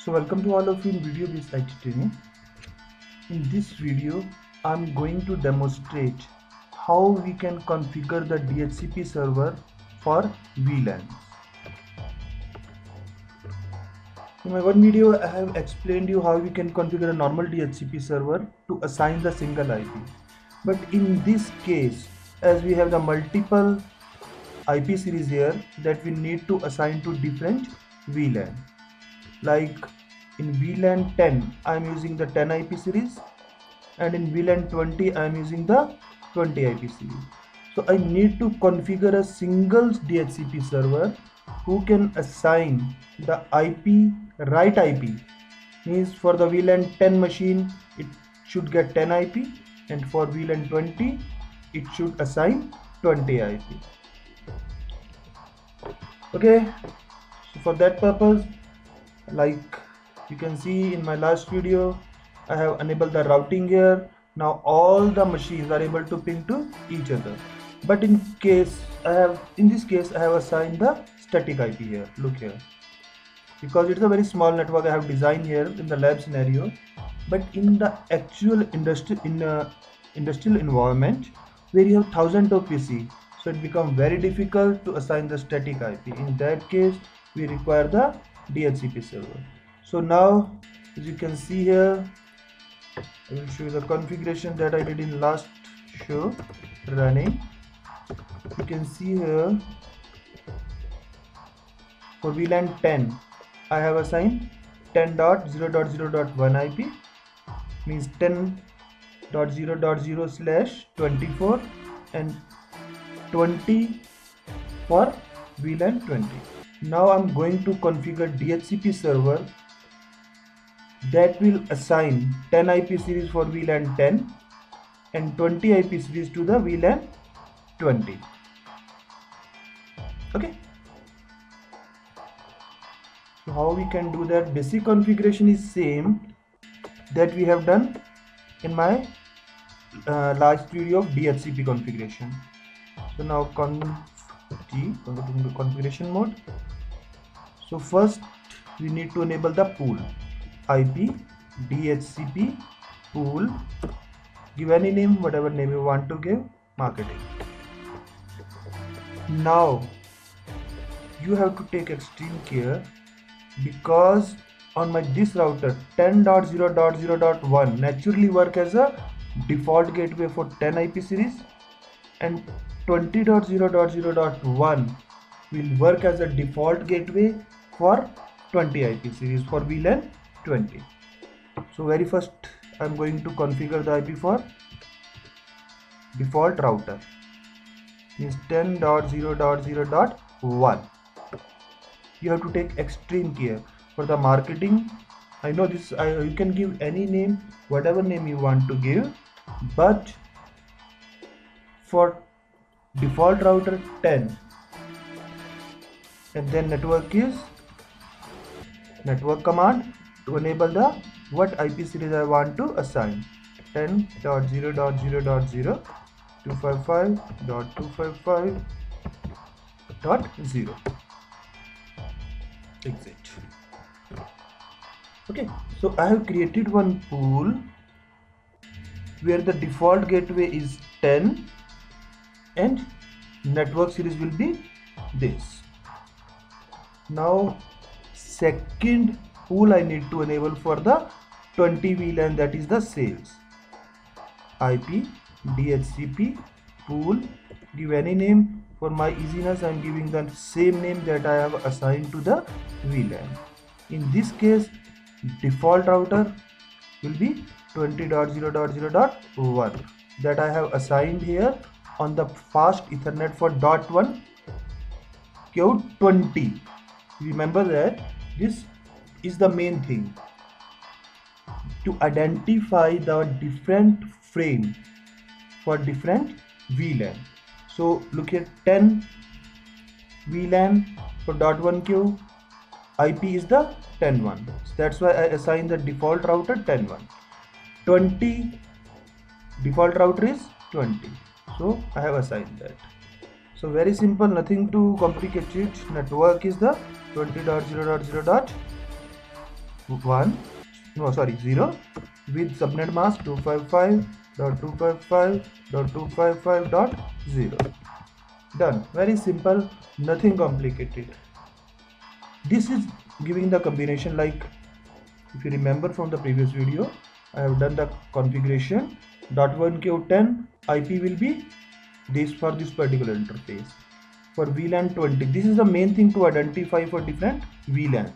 So welcome to all of you in video based IT training. In this video I'm going to demonstrate how we can configure the DHCP server for VLANs. In my one video I have explained you how we can configure a normal DHCP server to assign the single IP. But in this case, as we have the multiple IP series here that we need to assign to different VLAN. Like in VLAN 10 I am using the 10 IP series, and in VLAN 20 I am using the 20 IP series. So I need to configure a single DHCP server who can assign the right IP. Means for the VLAN 10 machine it should get 10 IP, and for VLAN 20 it should assign 20 IP. Okay, so for that purpose, like you can see in my last video, I have enabled the routing here. Now all the machines are able to ping to each other. But in this case I have assigned the static IP here. Look here, because it's a very small network I have designed here in the lab scenario. But in the actual industrial environment where you have thousands of PC, so it becomes very difficult to assign the static IP. In that case we require the DHCP server. So now as you can see here, I will show you the configuration that I did in last show running. You can see here for VLAN 10 I have assigned 10.0.0.1 IP, means 10.0.0/24, and 20 for VLAN 20. Now I'm going to configure DHCP server that will assign 10 IP series for VLAN 10 and 20 IP series to the VLAN 20. Okay. So how we can do that? Basic configuration is same that we have done in my last video of DHCP configuration. So now configuration mode. So first we need to enable the pool IP DHCP pool. Give any name, whatever name you want to give, marketing. Now you have to take extreme care, because on my this router 10.0.0.1 naturally work as a default gateway for 10 IP series, and 20.0.0.1 will work as a default gateway for 20 IP series for VLAN 20. So very first I am going to configure the IP for default router, means 10.0.0.1. You have to take extreme care for the marketing. I know this, you can give any name, whatever name you want to give, but for default router 10, and then network command to enable the what IP series I want to assign. 10.0.0.0 255.255.0 exit. Okay, so I have created one pool where the default gateway is 10 and network series will be this. Now second pool I need to enable for the 20 VLAN, that is the sales. IP DHCP pool, give any name. For my easiness I am giving the same name that I have assigned to the VLAN. In this case default router will be 20.0.0.1 that I have assigned here on the fast Ethernet for .1 queue 20. Remember that this is the main thing, to identify the different frame for different VLAN. So look at 10 VLAN for .1 queue, IP is the 10.1. So that's why I assign the default router 10.1. 20 default router is 20. So I have assigned that. So very simple, nothing to complicate it. Network is the 20.0.0.1 0 with subnet mask 255.255.255.0. Done. Very simple, nothing complicated. This is giving the combination, like if you remember from the previous video, I have done the configuration. .1Q10 IP will be this for this particular interface. For VLAN 20, this is the main thing to identify for different VLANs.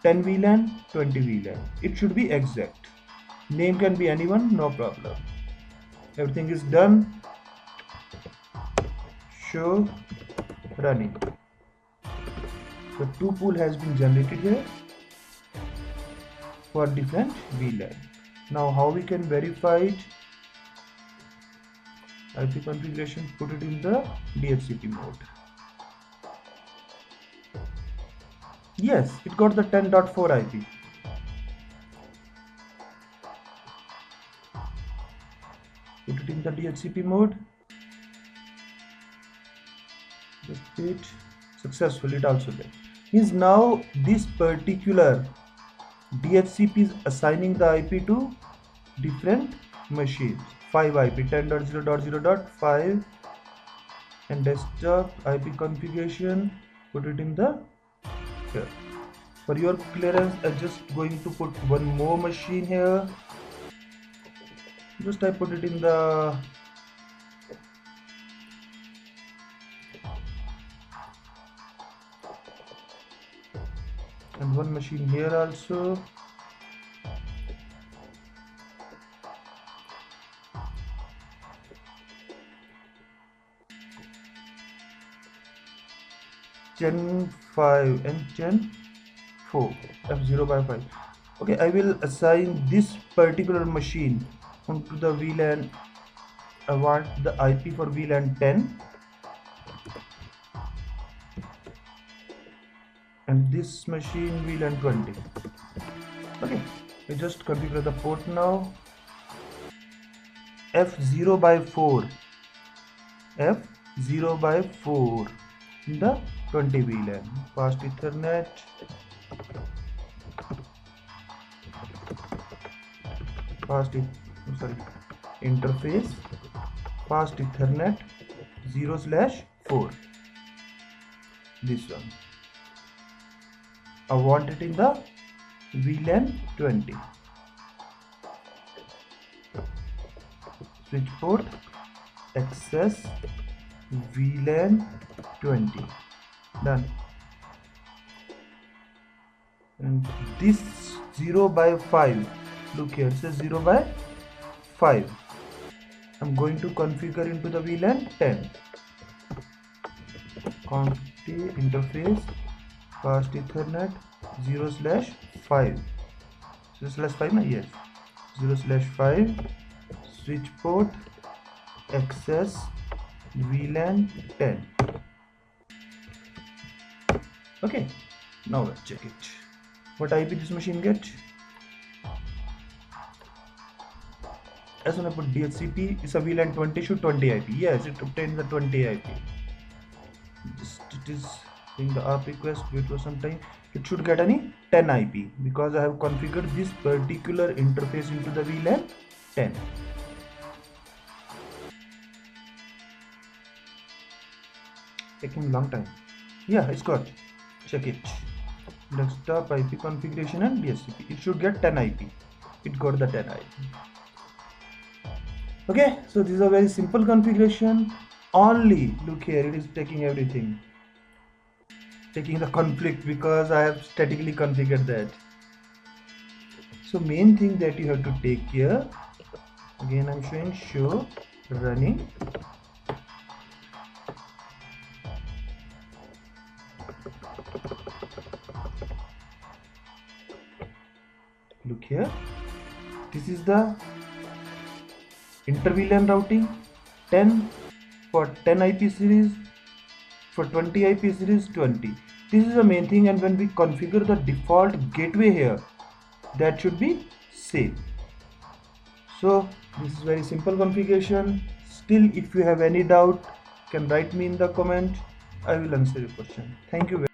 10 VLAN, 20 VLAN. It should be exact. Name can be anyone, no problem. Everything is done. Show running. So 2 pool has been generated here for different VLAN. Now how we can verify it? IP configuration, put it in the DHCP mode. Yes, it got the 10.4 IP. Put it in the DHCP mode. Just it successfully. It also there. Means now this particular DHCP is assigning the IP to different machines. 5 IP 10.0.0.5 and desktop IP configuration. Put it in the here. For your clearance, I'm just going to put one more machine here. Just I put it in the and one machine here also. Gen 5 and Gen 4 F0 by 5. Okay, I will assign this particular machine onto the VLAN. I want the IP for VLAN 10 and this machine VLAN 20. Okay, we just configure the port now. F0 by 4 F0 by 4 in the 20 VLAN. Fast Ethernet. Interface fast Ethernet 0/4. This one I want it in the VLAN 20. Switch port access VLAN 20. Done. And this 0 by 5, look here, it says 0 by 5. I'm going to configure into the VLAN 10. Confi interface fast Ethernet 0/5. 0/5 na? Yes. 0/5 switch port access VLAN 10. Okay, now let's check it. What IP this machine get? As when I put DHCP, it's a VLAN 20 should 20 IP. Yes, it obtained the 20 IP. It is doing the ARP request. Wait for some time. It should get any 10 IP because I have configured this particular interface into the VLAN 10. Taking long time. Yeah, it's got. Check it. Desktop IP configuration and DHCP. It should get 10 IP. It got the 10 IP. Okay, so this is a very simple configuration. Only look here, it is taking everything. Taking the conflict because I have statically configured that. So main thing that you have to take here. Again, I'm showing show running. Look here, this is the inter-VLAN routing 10 for 10 IP series, for 20 IP series 20. This is the main thing, and when we configure the default gateway here, that should be same. So this is very simple configuration. Still, if you have any doubt, you can write me in the comment. I will answer your question. Thank you.